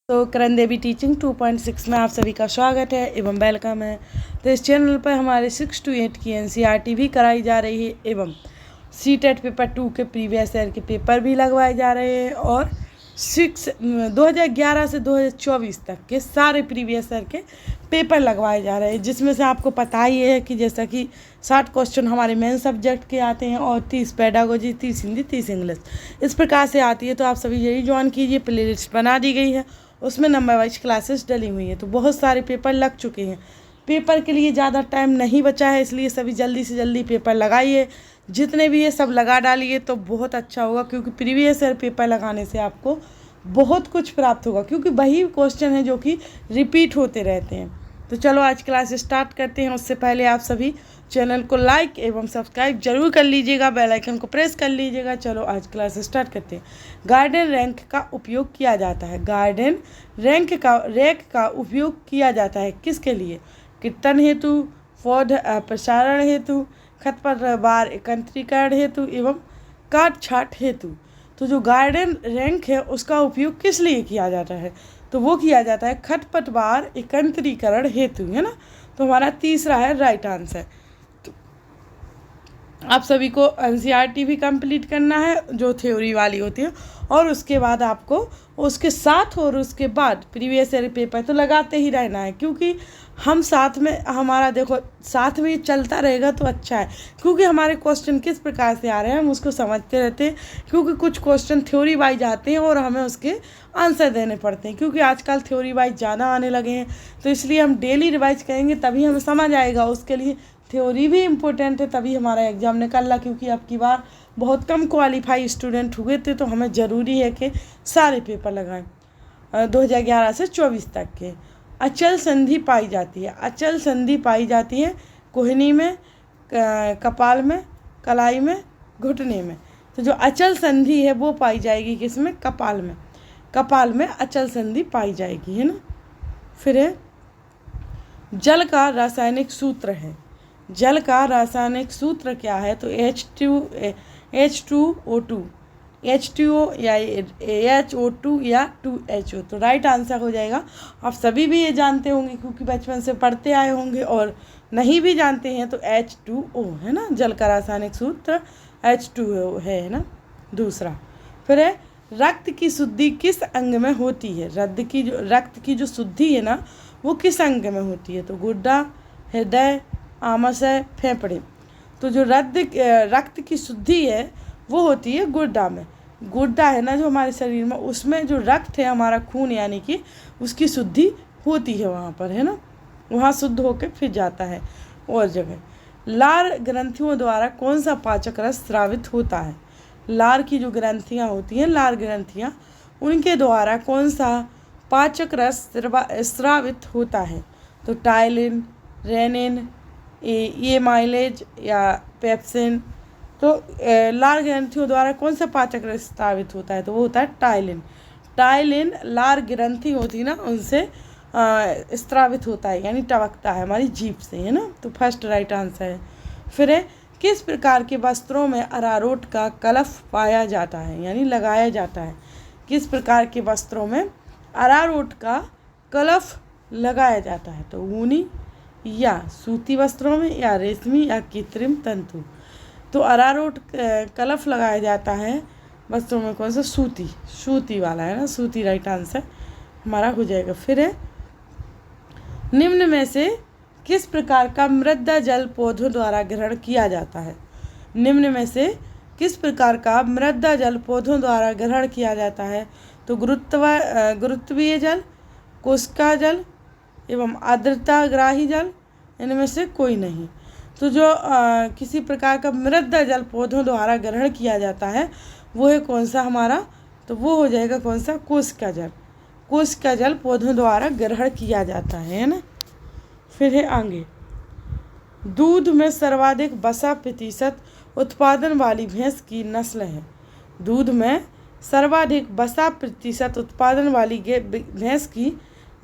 तो करण देवी टीचिंग 2.6 में आप सभी का स्वागत है एवं वेलकम है। तो इस चैनल पर हमारे 6 to 8 की एनसीईआरटी भी कराई जा रही है एवं सीटेट पेपर 2 के प्रीवियस ईयर के पेपर भी लगवाए जा रहे हैं और 2011 से 2024 तक के सारे प्रीवियस ईयर के पेपर लगवाए जा रहे हैं, जिसमें से आपको पता ही है कि जैसा कि 60 क्वेश्चन हमारे मेन सब्जेक्ट के आते हैं और 30 पेडागोजी, 30 हिंदी, 30 इंग्लिश इस प्रकार से आती है। तो आप सभी यही ज्वाइन कीजिए। प्ले लिस्ट बना दी गई है, उसमें नंबर वाइज क्लासेस डली हुई हैं। तो बहुत सारे पेपर लग चुके हैं, पेपर के लिए ज़्यादा टाइम नहीं बचा है, इसलिए सभी जल्दी से जल्दी पेपर लगाइए। जितने भी ये सब लगा डालिए तो बहुत अच्छा होगा, क्योंकि प्रीवियस ईयर पेपर लगाने से आपको बहुत कुछ प्राप्त होगा, क्योंकि वही क्वेश्चन है जो कि रिपीट होते रहते हैं। तो चलो आज क्लास स्टार्ट करते हैं। उससे पहले आप सभी चैनल को लाइक एवं सब्सक्राइब जरूर कर लीजिएगा, बेल आइकन को प्रेस कर लीजिएगा। चलो आज क्लास स्टार्ट करते हैं। गार्डन रैंक का उपयोग किया जाता है। गार्डन रैंक का उपयोग किया जाता है किसके लिए? कीर्तन हेतु, पौध प्रसारण हेतु, खरपतवार एकत्रीकरण हेतु एवं काट छाट हेतु। तो जो गार्डन रैंक है उसका उपयोग किस लिए किया जाता है? तो वो किया जाता है खरपतवार एकत्रीकरण हेतु, है ना। तो हमारा तीसरा है राइट आंसर। तो आप सभी को एनसीईआरटी भी कंप्लीट करना है जो थ्योरी वाली होती है, और उसके बाद आपको उसके साथ और उसके बाद प्रीवियस ईयर पेपर तो लगाते ही रहना है, क्योंकि हम साथ में हमारा देखो साथ में चलता रहेगा तो अच्छा है, क्योंकि हमारे क्वेश्चन किस प्रकार से आ रहे हैं हम उसको समझते रहते हैं। क्योंकि कुछ क्वेश्चन थ्योरी वाइज आते हैं और हमें उसके आंसर देने पड़ते हैं, क्योंकि आजकल थ्योरी वाइज ज़्यादा आने लगे हैं। तो इसलिए हम डेली रिवाइज करेंगे तभी हमें समझ आएगा। उसके लिए थ्योरी भी इम्पोर्टेंट है, तभी हमारा एग्ज़ाम निकल रहा, क्योंकि अब की बार बहुत कम क्वालिफाई स्टूडेंट हुए थे। तो हमें ज़रूरी है कि सारे पेपर लगाएं 2011 से 24 तक के। अचल संधि पाई जाती है। अचल संधि पाई जाती है कोहनी में, कपाल में, कलाई में, घुटने में। तो जो अचल संधि है वो पाई जाएगी किसमें? कपाल में। कपाल में अचल संधि पाई जाएगी, है ना। फिर है जल का रासायनिक सूत्र है। जल का रासायनिक सूत्र क्या है? तो H2O2 या HO2 या 2HO। तो राइट आंसर हो जाएगा। आप सभी भी ये जानते होंगे, क्योंकि बचपन से पढ़ते आए होंगे, और नहीं भी जानते हैं तो H2O है ना। जल का रासायनिक सूत्र H2O है ना। दूसरा फिर है रक्त की शुद्धि किस अंग में होती है? रक्त की जो शुद्धि है ना वो किस अंग में होती है? तो गुर्दा, हृदय, आमाशय, फेफड़े। तो जो रक्त की शुद्धि है वो होती है गुर्दा में। गुर्दा है ना जो हमारे शरीर में, उसमें जो रक्त है हमारा खून, यानी कि उसकी शुद्धि होती है वहाँ पर, है ना। वहाँ शुद्ध होकर फिर जाता है और जगह। लार ग्रंथियों द्वारा कौन सा पाचक रस स्रावित होता है? लार की जो ग्रंथियाँ होती हैं, लार ग्रंथियाँ, उनके द्वारा कौन सा पाचक रस स्रावित होता है? तो टाइलिन, रेनिन, ये माइलेज या पेप्सिन। तो लार ग्रंथियों द्वारा कौन सा पाचक रस स्रावित होता है? तो वो होता है टाइलिन। टाइलिन लार ग्रंथि होती है ना, उनसे स्रावित होता है, यानी टपकता है हमारी जीभ से, है ना। तो फर्स्ट राइट आंसर है। फिर है किस प्रकार के वस्त्रों में अरारोट का कलफ पाया जाता है, यानी लगाया जाता है? किस प्रकार के वस्त्रों में अरारोट का कलफ लगाया जाता है? तो ऊनी या सूती वस्त्रों में, या रेशमी, या कृत्रिम तंतु। तो अरारोट कलफ लगाया जाता है वस्त्रों में कौन सा? सूती वाला, है ना। सूती राइट आंसर हमारा हो जाएगा। फिर है निम्न में से किस प्रकार का मृदा जल पौधों द्वारा ग्रहण किया जाता है? निम्न में से किस प्रकार का मृदा जल पौधों द्वारा ग्रहण किया जाता है? तो गुरुत्वीय जल, कोशिका जल एवं आर्द्रताग्राही जल, इनमें से कोई नहीं। तो जो किसी प्रकार का मृदा जल पौधों द्वारा ग्रहण किया जाता है वो है कौन सा हमारा? तो वो हो जाएगा कौन सा? कोशिका जल। कोशिका जल पौधों द्वारा ग्रहण किया जाता है ना। फिर है आगे, दूध में सर्वाधिक वसा प्रतिशत उत्पादन वाली भैंस की नस्ल है। दूध में सर्वाधिक वसा प्रतिशत उत्पादन वाली भैंस की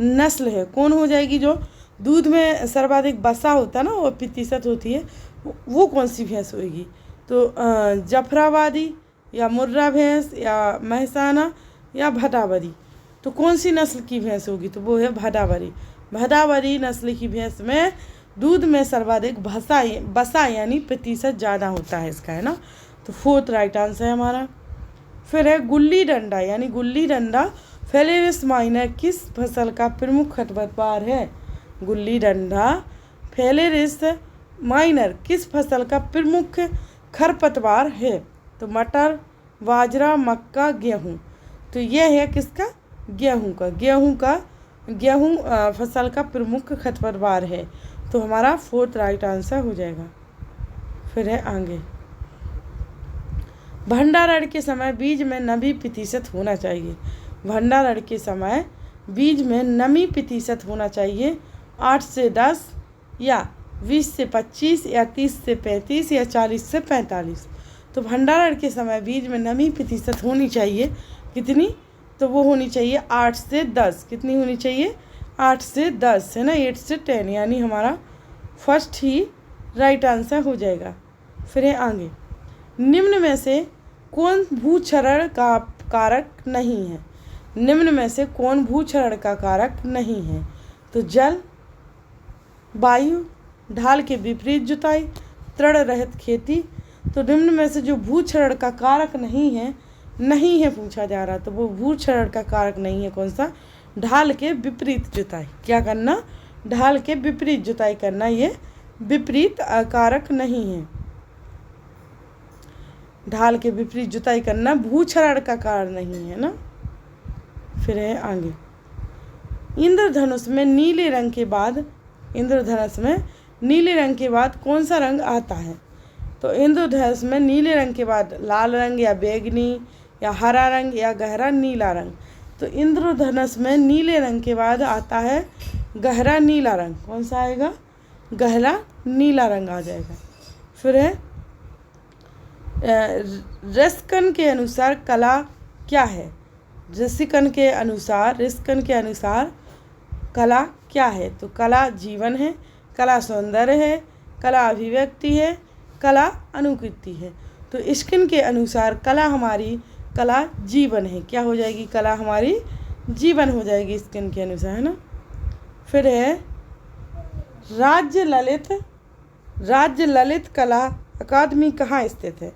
नस्ल है कौन हो जाएगी? जो दूध में सर्वाधिक वसा होता है ना, वो प्रतिशत होती है, वो कौन सी भैंस होगी? तो जफराबादी, या मुर्रा भैंस, या महसाना, या भटावरी। तो कौन सी नस्ल की भैंस होगी, तो वो है भदावरी। भदावरी नस्ल की भैंस में दूध में सर्वाधिक बसा यानी प्रतिशत ज़्यादा होता है इसका, है ना। तो फोर्थ राइट आंसर है हमारा। फिर है गुल्ली डंडा यानी गुल्ली डंडा फेलेरिस माइनर किस फसल का प्रमुख खरपतवार है। गुल्ली डंडा फेलेरिस माइनर किस फसल का प्रमुख खरपतवार है। तो मटर, बाजरा, मक्का, गेहूँ। तो यह है किसका, गेहूँ का गेहूँ फसल का प्रमुख खरपतवार है। तो हमारा फोर्थ राइट आंसर हो जाएगा। फिर है आगे, भंडारण के समय बीज में नमी प्रतिशत होना चाहिए। भंडारण के समय बीज में नमी प्रतिशत होना चाहिए 8 से 10 या 20 से 25 या 30 से 35 या 40 से 45। तो भंडारण के समय बीज में नमी प्रतिशत होनी चाहिए कितनी, तो वो होनी चाहिए 8 से 10। कितनी होनी चाहिए, 8 से 10, है ना, 8 से 10, यानी हमारा फर्स्ट ही राइट आंसर हो जाएगा। फिर है आगे, निम्न में से कौन भूक्षरण का कारक नहीं है। निम्न में से कौन भूक्षरण का कारक नहीं है। तो जल, वायु, ढाल के विपरीत जुताई, तृण रहित खेती। तो निम्न में से जो भूक्षरण का कारक नहीं है पूछा जा रहा, तो वो भूक्षरण का कारक नहीं है कौन सा, ढाल के विपरीत जुताई। क्या करना, ढाल के विपरीत जुताई करना, ये विपरीत कारक नहीं है। ढाल के विपरीत जुताई करना भूक्षरण का कारण नहीं है ना। फिर है आगे, इंद्रधनुष में नीले रंग के बाद, इंद्रधनुष में नीले रंग के बाद कौन सा रंग आता है। तो इंद्रधनुष में नीले रंग के बाद लाल रंग या बैंगनी या हरा रंग या गहरा नीला रंग। तो इंद्रधनुष में नीले रंग के बाद आता है गहरा नीला रंग। कौन सा आएगा, गहरा नीला रंग आ जाएगा। फिर है रस्कन के अनुसार कला क्या है। रस्कन के अनुसार कला क्या है। तो कला जीवन है, कला सौंदर्य है, कला अभिव्यक्ति है, कला अनुकृति है। तो स्किन के अनुसार कला हमारी कला जीवन है। क्या हो जाएगी, कला हमारी जीवन हो जाएगी स्किन के अनुसार, है ना। फिर है राज्य ललित कला अकादमी कहाँ स्थित है।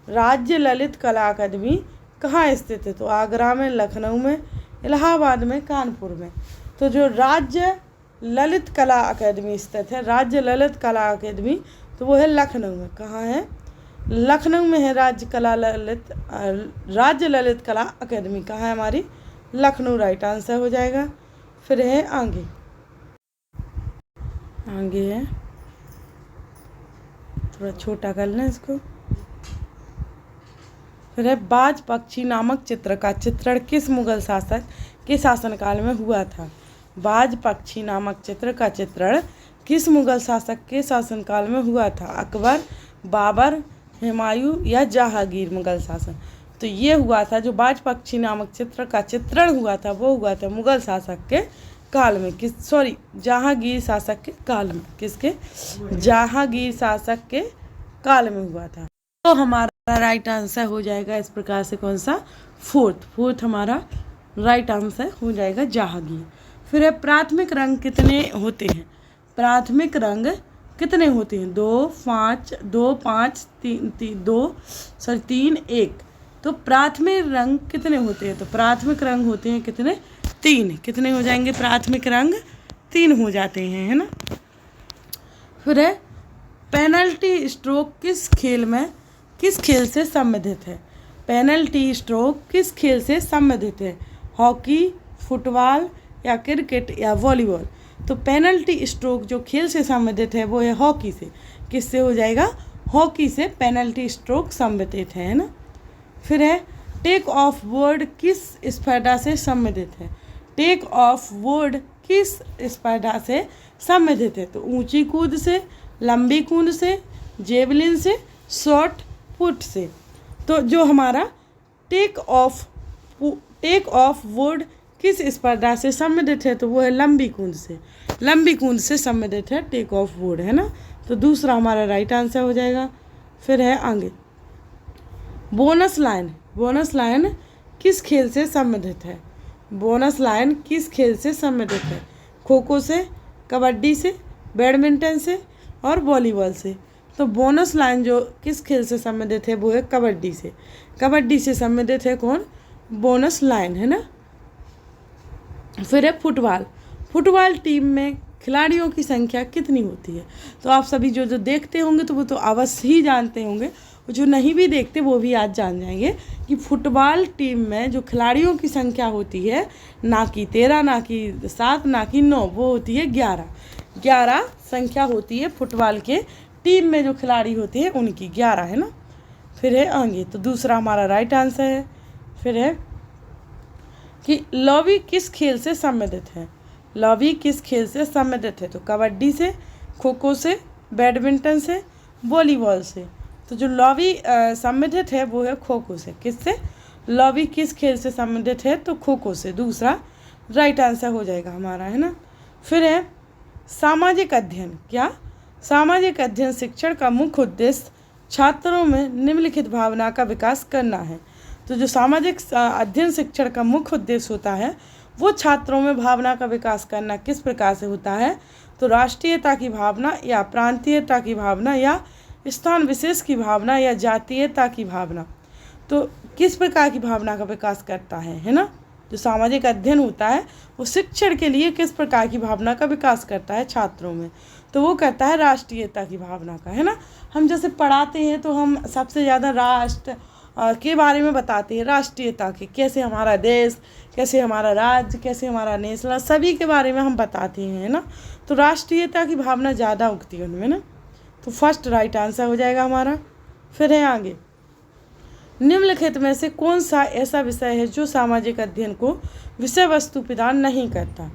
राज्य ललित कला अकादमी कहाँ स्थित है। तो आगरा में, लखनऊ में, इलाहाबाद में, कानपुर में। तो जो राज्य ललित कला अकादमी स्थित है, राज्य ललित कला अकादमी, तो वो है लखनऊ में। कहाँ है, लखनऊ में है राज्य ललित कला अकादमी। कहाँ है हमारी, लखनऊ राइट आंसर हो जाएगा। फिर है आगे है, थोड़ा छोटा कर लें इसको। फिर है बाज पक्षी नामक चित्र का चित्रण किस मुगल शासक के शासनकाल में हुआ था। बाज पक्षी नामक चित्र का चित्रण किस मुगल शासक के शासनकाल में हुआ था। अकबर, बाबर, हुमायूं या जहांगीर मुगल शासक। तो ये हुआ था, जो बाज पक्षी नामक चित्र का चित्रण हुआ था वो हुआ था मुगल शासक के काल में। जहांगीर शासक के काल में। किसके, जहांगीर शासक के काल में हुआ था। तो हमारा राइट आंसर हो जाएगा इस प्रकार से कौन सा, फोर्थ हमारा राइट आंसर हो जाएगा जहांगीर। फिर है प्राथमिक रंग कितने होते हैं। प्राथमिक रंग कितने होते हैं, 2, 5, 2, 5, 3, 1। तो प्राथमिक रंग कितने होते हैं। तो प्राथमिक रंग होते हैं कितने, 3। कितने हो जाएंगे, प्राथमिक रंग 3 हो जाते हैं, है ना। फिर है पेनल्टी स्ट्रोक किस खेल से संबंधित है। पेनल्टी स्ट्रोक किस खेल से संबंधित है, हॉकी, फुटबॉल या क्रिकेट या वॉलीबॉल। तो पेनल्टी स्ट्रोक जो खेल से संबंधित है वो है हॉकी से। किससे हो जाएगा, हॉकी से पेनल्टी स्ट्रोक संबंधित है ना। फिर है टेक ऑफ बोर्ड किस स्पर्धा से संबंधित है। टेक ऑफ बोर्ड किस स्पर्धा से संबंधित है। तो ऊंची कूद से, लंबी कूद से, जेवलिन से, शॉट पुट से। तो जो हमारा टेक ऑफ बोर्ड किस स्पर्धा से संबंधित है, तो वो है लंबी कूद से। लंबी कूद से संबंधित है टेक ऑफ बोर्ड, है ना। तो दूसरा हमारा राइट आंसर हो जाएगा। फिर है आगे बोनस लाइन किस खेल से संबंधित है। बोनस लाइन किस खेल से संबंधित है? खो खो से, कबड्डी से, बैडमिंटन से और वॉलीबॉल से। तो बोनस लाइन जो किस खेल से संबंधित है वो है कबड्डी से। कबड्डी से संबंधित है कौन? बोनस लाइन, है ना। फिर है फुटबॉल। फुटबॉल टीम में खिलाड़ियों की संख्या कितनी होती है? तो आप सभी जो जो देखते होंगे तो वो तो अवश्य ही जानते होंगे, जो नहीं भी देखते वो भी आज जान जाएंगे कि फुटबॉल टीम में जो खिलाड़ियों की संख्या होती है, ना कि 13, ना कि 7, ना कि 9, वो होती है 11। 11 संख्या होती है फुटबॉल के टीम में जो खिलाड़ी होते हैं उनकी, 11, है ना। फिर है आगे, तो दूसरा हमारा राइट आंसर है। फिर है कि लॉबी किस खेल से संबंधित है? लॉबी किस खेल से संबंधित है? तो कबड्डी से, खो खो से, बैडमिंटन से, वॉलीबॉल से। तो जो लॉबी संबंधित है वो है खो खो से। किससे? लॉबी किस खेल से संबंधित है? तो खो खो से। दूसरा राइट आंसर हो जाएगा हमारा, है ना। फिर है सामाजिक अध्ययन। क्या? सामाजिक अध्ययन शिक्षण का मुख्य उद्देश्य छात्रों में निम्नलिखित भावना का विकास करना है। तो जो सामाजिक अध्ययन शिक्षण का मुख्य उद्देश्य होता है वो छात्रों में भावना का विकास करना किस प्रकार से होता है? तो राष्ट्रीयता की भावना, या प्रांतीयता की भावना, या स्थान विशेष की भावना, या जातीयता की भावना। तो किस प्रकार की भावना का विकास करता है ना। जो सामाजिक अध्ययन होता है वो शिक्षण के लिए किस प्रकार की भावना का विकास करता है छात्रों में? तो वो करता है राष्ट्रीयता की भावना का, है ना। हम जैसे पढ़ाते हैं तो हम सबसे ज़्यादा राष्ट्र के बारे में बताते हैं, राष्ट्रीयता के, कैसे हमारा देश, कैसे हमारा राज्य, कैसे हमारा नेशनल, सभी के बारे में हम बताते हैं ना। तो राष्ट्रीयता की भावना ज़्यादा उगती है उनमें ना। तो फर्स्ट राइट आंसर हो जाएगा हमारा। फिर है आगे, निम्नलिखित में से कौन सा ऐसा विषय है जो सामाजिक अध्ययन को विषय वस्तु प्रदान नहीं करता?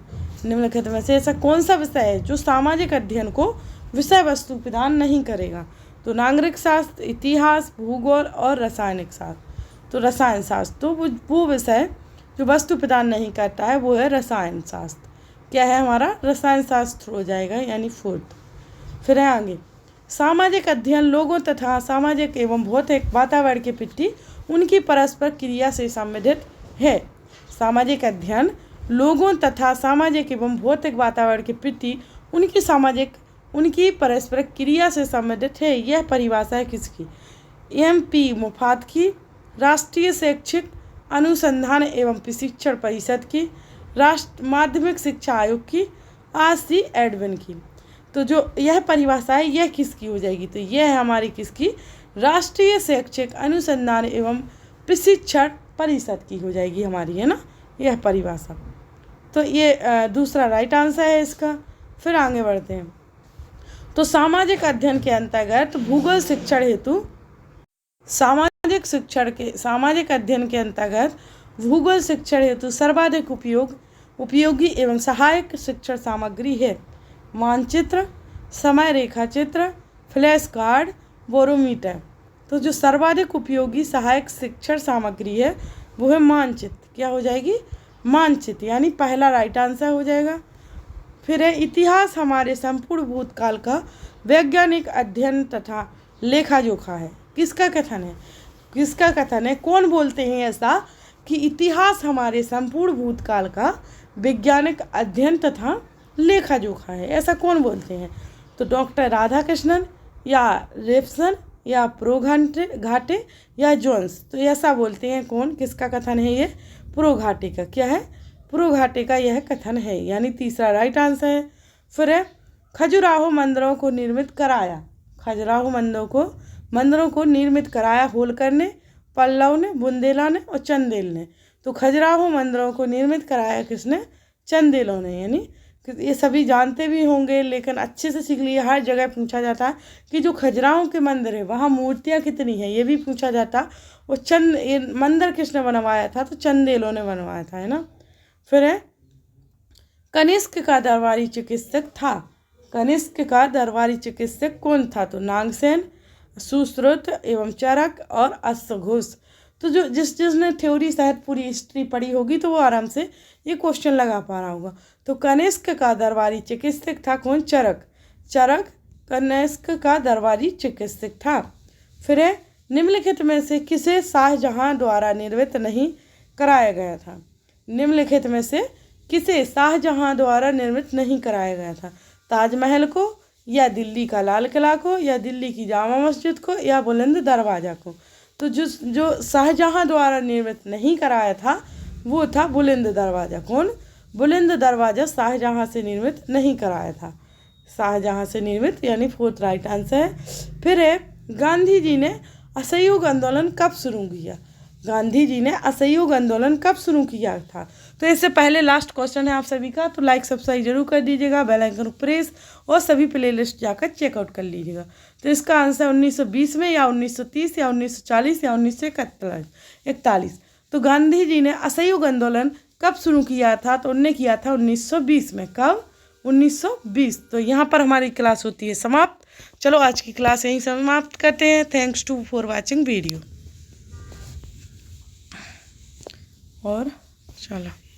निम्नलिखित में से ऐसा कौन सा विषय है जो सामाजिक अध्ययन को विषय वस्तु प्रदान नहीं करेगा? तो नागरिक शास्त्र, इतिहास, भूगोल और रासायनिक शास्त्र। तो रसायन शास्त्र, तो वो विषय जो वस्तु प्रदान नहीं करता है वो है रसायन शास्त्र। क्या है हमारा? रसायन शास्त्र हो जाएगा, यानी फोर्थ। फिर है आगे, सामाजिक अध्ययन लोगों तथा सामाजिक एवं भौतिक वातावरण के प्रति उनकी परस्पर क्रिया से संबंधित है। सामाजिक अध्ययन लोगों तथा सामाजिक एवं भौतिक वातावरण के प्रति उनकी परस्पर क्रिया से संबंधित है। यह परिभाषा है किसकी? MP मुफात की, राष्ट्रीय शैक्षिक अनुसंधान एवं प्रशिक्षण परिषद की, राष्ट्र माध्यमिक शिक्षा आयोग की, RC एडविन की। तो जो यह परिभाषा है यह किसकी हो जाएगी? तो यह है हमारी किसकी? राष्ट्रीय शैक्षिक अनुसंधान एवं प्रशिक्षण परिषद की हो जाएगी हमारी, है ना, यह परिभाषा। तो ये दूसरा राइट आंसर है इसका। फिर आगे बढ़ते हैं। तो सामाजिक अध्ययन के अंतर्गत भूगोल शिक्षण हेतु सामाजिक अध्ययन के अंतर्गत भूगोल शिक्षण हेतु सर्वाधिक उपयोगी एवं सहायक शिक्षण सामग्री है मानचित्र, समय रेखा चित्र, फ्लैश कार्ड, बोरोमीटर। तो जो सर्वाधिक उपयोगी सहायक शिक्षण सामग्री है वो है मानचित्र। क्या हो जाएगी? मानचित्र, यानी पहला राइट आंसर हो जाएगा। फिर है इतिहास हमारे संपूर्ण भूतकाल का वैज्ञानिक अध्ययन तथा लेखा जोखा है। किसका कथन है? किसका कथन है? कौन बोलते हैं ऐसा कि इतिहास हमारे संपूर्ण भूतकाल का वैज्ञानिक अध्ययन तथा लेखा जोखा है? ऐसा कौन बोलते हैं? तो डॉक्टर राधाकृष्णन, या रेफसन, या प्रोघाटे, या जोन्स। तो ऐसा बोलते हैं कौन? किसका कथन है ये? प्रोघाटे का। क्या है? प्रोघाटे का यह कथन है, यानी तीसरा राइट आंसर है। फिर है खजुराहो मंदिरों को निर्मित कराया। खजुराहो मंदिरों को निर्मित कराया होलकर ने, पल्लव ने, बुंदेला ने और चंदेल ने। तो खजुराहो मंदिरों को निर्मित कराया किसने? चंदेलों ने। यानी ये सभी जानते भी होंगे, लेकिन अच्छे से सीख लिए। हर जगह पूछा जाता है कि जो खजुराहो के मंदिर है वहाँ मूर्तियाँ कितनी हैं, ये भी पूछा जाता। और ये मंदिर किसने बनवाया था? तो चंदेलों ने बनवाया था, है ना। फिर है कनिष्क का दरबारी चिकित्सक था। कनिष्क का दरबारी चिकित्सक कौन था? तो नागसेन, सुश्रुत एवं चरक और अश्वघोष। तो जो जिसने थ्योरी शायद पूरी हिस्ट्री पढ़ी होगी तो वो आराम से ये क्वेश्चन लगा पा रहा होगा। तो कनिष्क का दरबारी चिकित्सक था कौन? चरक कनिष्क का दरबारी चिकित्सक था। फिर है निम्नलिखित में से किसे शाहजहां द्वारा निर्मित नहीं कराया गया था? निम्नलिखित में से किसे शाहजहां द्वारा निर्मित नहीं कराया गया था? ताजमहल को, या दिल्ली का लाल किला को, या दिल्ली की जामा मस्जिद को, या बुलंद दरवाज़ा को? तो जो शाहजहां द्वारा निर्मित नहीं कराया था वो था बुलंद दरवाज़ा। कौन? बुलंद दरवाज़ा शाहजहां से निर्मित नहीं कराया था। शाहजहां से निर्मित, यानी 4th राइट आंसर है। फिर है, गांधी जी ने असहयोग आंदोलन कब शुरू किया? गांधी जी ने असहयोग आंदोलन कब शुरू किया था? तो इससे पहले लास्ट क्वेश्चन है आप सभी का, तो लाइक सब्सक्राइब जरूर कर दीजिएगा, बेल आइकन प्रेस, और सभी प्लेलिस्ट जाकर चेकआउट कर लीजिएगा। तो इसका आंसर 1920 में, या 1930, या 1940, या 1941। तो गांधी जी ने असहयोग आंदोलन कब शुरू किया था? तो उन्होंने किया था 1920 में। कब? 1920। तो यहाँ पर हमारी क्लास होती है समाप्त। चलो आज की क्लास यहीं समाप्त करते हैं। Thanks to for watching video. और चलो।